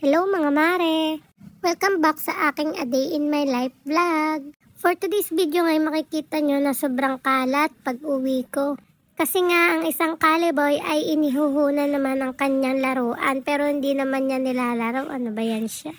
Hello mga mare! Welcome back sa aking A Day in My Life vlog. For today's video ngay makikita nyo na sobrang kalat pag uwi ko. Kasi nga ang isang kaliboy ay inihuhunan naman ang kanyang laruan pero hindi naman niya nilalaro. Ano ba yan siya?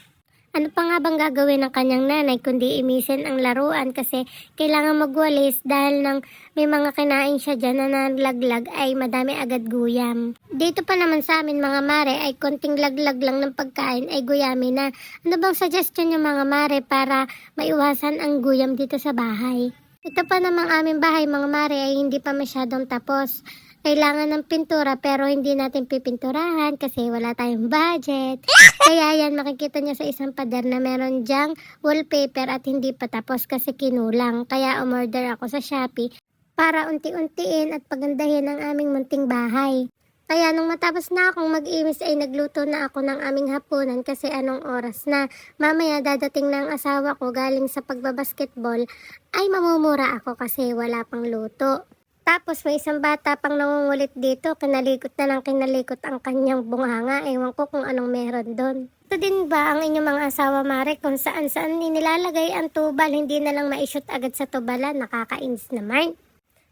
Ano pa nga bang gagawin ng kanyang nanay kundi imisin ang laruan kasi kailangan magwalis dahil nang may mga kinain siya dyan na nalaglag ay madami agad guyam. Dito pa naman sa amin mga mare ay konting laglag lang ng pagkain ay guyami na. Ano bang suggestion nyo mga mare para maiwasan ang guyam dito sa bahay? Ito pa namang aming bahay mga mare ay hindi pa masyadong tapos. Kailangan ng pintura pero hindi natin pipinturahan kasi wala tayong budget. Kaya yan makikita niyo sa isang pader na meron dyang wallpaper at hindi pa tapos kasi kinulang. Kaya umorder ako sa Shopee para unti-untiin at pagandahin ang aming munting bahay. Kaya nung matapos na akong mag-imis ay nagluto na ako ng aming hapunan kasi anong oras na. Mamaya dadating na ang asawa ko galing sa pagbabasketball ay mamumura ako kasi wala pang luto. Tapos may isang bata pang nangungulit dito, kinalikot na lang kinalikot ang kanyang bunganga, ewan ko kung anong meron doon. Ito din ba ang inyong mga asawa mare kung saan nilalagay ang tubal, hindi na lang ma-shoot agad sa tubalan, nakakainis naman.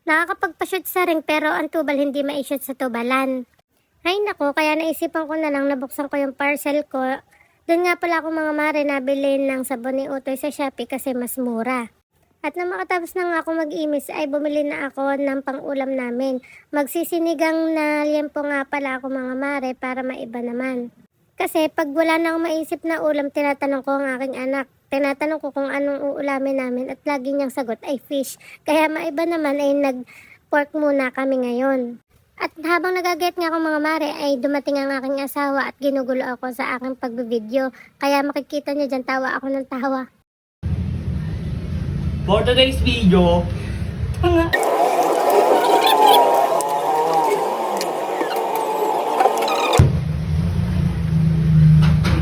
Nakakapagpa-shoot sa ring pero ang tubal hindi ma-shoot sa tubalan. Ay nako, kaya naisipan ko na lang nabuksan ko yung parcel ko. Doon nga pala ako mga mare nabili ng sabon ni Utoy sa Shopee kasi mas mura. At nang makatapos na nga ako mag-imis ay bumili na ako ng pang-ulam namin. Magsisinigang na liempo nga pala ako mga mare para maiba naman. Kasi pag wala na akong maisip na ulam, tinatanong ko ang aking anak. Tinatanong ko kung anong uulamin namin at lagi niyang sagot ay fish. Kaya maiba naman ay nag-pork muna kami ngayon. At habang nagaget nga ako mga mare ay dumating ang aking asawa at ginugulo ako sa aking pagbibideo. Kaya makikita niyo dyan tawa ako ng tawa. For today's video,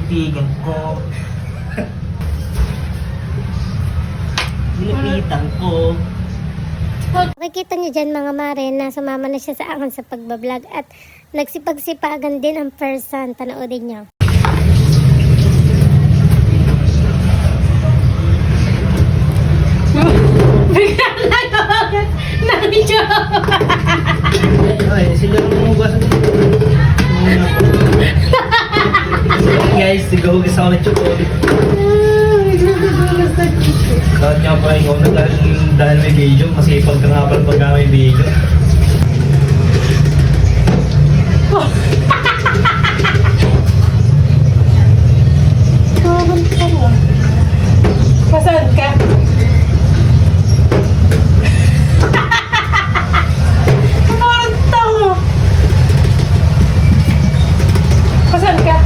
titigan ko, nilapitan ko. Makikita niyo dyan mga mare na sumama na siya sa akin sa pagbablog at nagsipagsipagan din ang person. Panoodin niyo. Ay, sila ang umugasan dito. Guys, sigaw-gas ako ng chocolate. Kahit nga pa ikaw na dahil may video, kasi pagka nga pala pagka may video. Saan ka? Parang tao. Saan ka?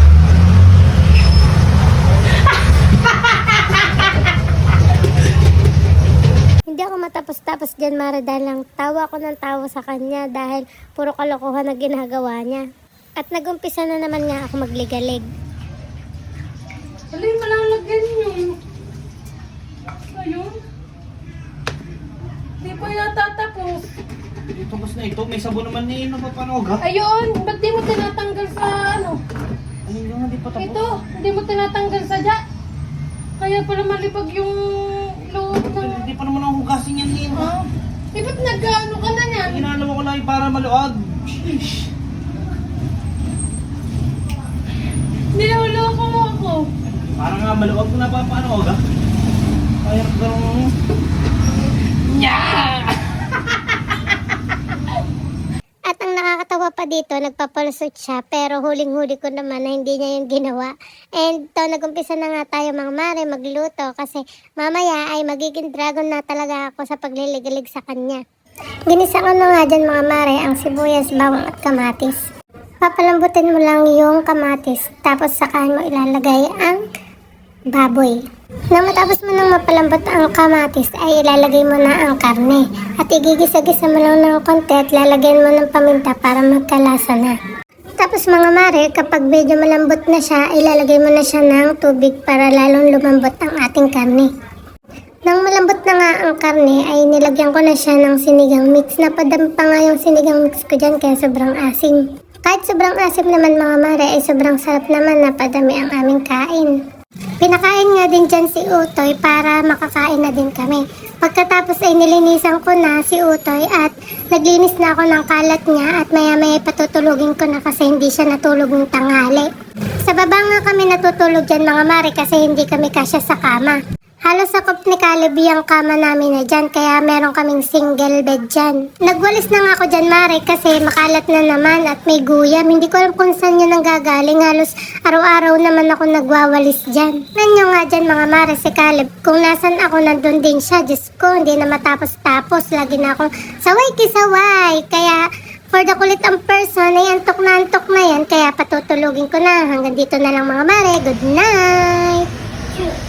Hindi ako matapos-tapos dyan mare dahil lang tawa ko ng tawa sa kanya dahil puro kalokohan na ginagawa niya. At nagumpisa na naman nga ako magligalig. Alay, malalagyan yun. Ayun. Di pa yata tapos. Ito mas na ito, may sabon naman ni napapanog ha? Ayun, ba't di mo tinatanggal sa ano? Ayun yung hindi pa tapos. Ito, hindi mo tinatanggal sa dya. Kaya pala malibag yung loob ng... Hindi pa naman ako hugasin yan din ha? Eh, ba't nag-ano ka na yan? Inalaw ko lang para maluag. Sheesh. Niloloko mo ako. Parang nga maluag ko napapanog ha? Kaya parang... At ang nakakatawa pa dito, nagpapalusot siya pero huling-huli ko naman na hindi niya yung ginawa. And to, nagumpisa na nga tayo mga mare magluto kasi mamaya ay magiging dragon na talaga ako sa pagliligalig sa kanya. Ginisa ko na nga dyan mga mare ang sibuyas, bawang at kamatis. Papalambutin mo lang yung kamatis tapos sakahan mo ilalagay ang baboy. Nang matapos mo nang mapalambot ang kamatis ay ilalagay mo na ang karne at igigisa-gisa mo lang ng konti at lalagyan mo ng paminta para magkalasa na. Tapos mga mare, kapag medyo malambot na siya, ilalagay mo na siya ng tubig para lalong lumambot ang ating karne. Nang malambot na nga ang karne ay nilagyan ko na siya ng sinigang mix. Napadami pa nga yung sinigang mix ko dyan kaya sobrang asim. Kahit sobrang asim naman mga mare, ay sobrang sarap naman na padami ang aming kain. Pinakain nga din dyan si Utoy para makakain na din kami. Pagkatapos ay nilinisan ko na si Utoy at naglinis na ako ng kalat niya at maya-maya patutulugin ko na kasi hindi siya natulog ng tanghali. Sa baba nga kami natutulog dyan mga mare kasi hindi kami kasya sa kama. Halos sakop ni Caleb yung kama namin na dyan kaya meron kaming single bed dyan. Nagwalis na nga ako dyan mare kasi makalat na naman at may guyam. Hindi ko alam kung saan yun ang gagaling. Halos araw-araw naman ako nagwawalis dyan. Nanyo nga dyan mga mare si Caleb. Kung nasan ako nandun din siya. Diyos ko hindi na matapos-tapos. Lagi na akong saway kisaway. Kaya for the kulit ang person ay antok na yan. Kaya patutulugin ko na. Hanggang dito na lang mga mare. Good night!